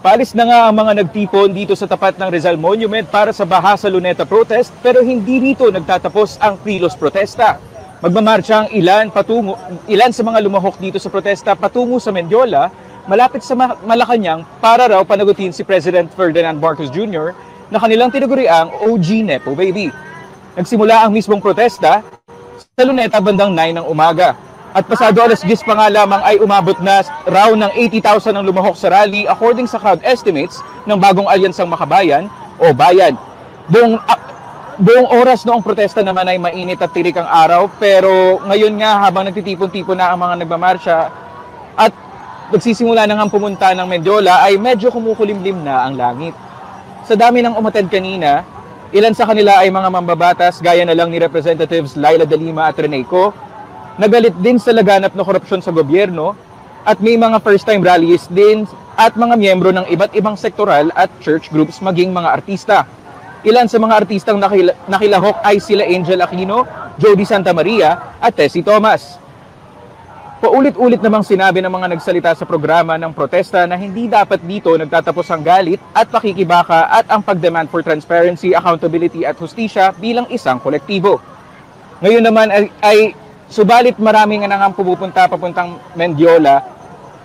Paalis na nga ang mga nagtipon dito sa tapat ng Rizal Monument para sa Baha sa Luneta protest, pero hindi rito nagtatapos ang kilos protesta. Magmamarcha ang ilan sa mga lumahok dito sa protesta patungo sa Mendiola, malapit sa Malacanang para raw panagutin si President Ferdinand Marcos Jr. na kanilang tinaguriang OG Nepo Baby. Nagsimula ang mismong protesta sa Luneta bandang 9 ng umaga. At pasado alas 10 pa nga lamang ay umabot na raw ng 80,000 ang lumahok sa rally according sa crowd estimates ng bagong alyansang Makabayan o Bayan. Buong oras noong protesta naman ay mainit at tirik ang araw, pero ngayon nga habang nagtitipon-tipon na ang mga nagmamarsya at nagsisimula na nga pumunta ng Mendiola ay medyo kumukulimlim na ang langit. Sa dami ng umattend kanina, ilan sa kanila ay mga mambabatas gaya na lang ni Representatives Laila de Lima at Rene Co. Nagalit din sa laganap na korupsyon sa gobyerno at may mga first-time rallies din at mga miyembro ng iba't ibang sektoral at church groups maging mga artista. Ilan sa mga artistang nakilahok ay sila Angel Aquino, Jody Santa Maria at Tessie Thomas. Paulit-ulit namang sinabi ng mga nagsalita sa programa ng protesta na hindi dapat dito nagtatapos ang galit at pakikibaka at ang pagdemand for transparency, accountability at hustisya bilang isang kolektibo. Ngayon naman ay subalit marami nga nang papuntang Mendiola,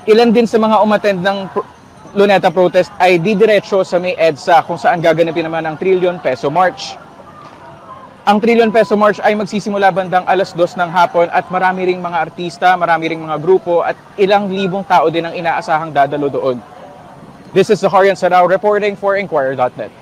ilan din sa mga umattend ng Luneta protest ay didiretso sa may EDSA kung saan gaganapin naman ang Trillion Peso March. Ang Trillion Peso March ay magsisimula bandang alas 2 ng hapon at marami ring mga artista, marami ring mga grupo at ilang libong tao din ang inaasahang dadalo doon. This is Zacharian Sarao reporting for Inquirer.net.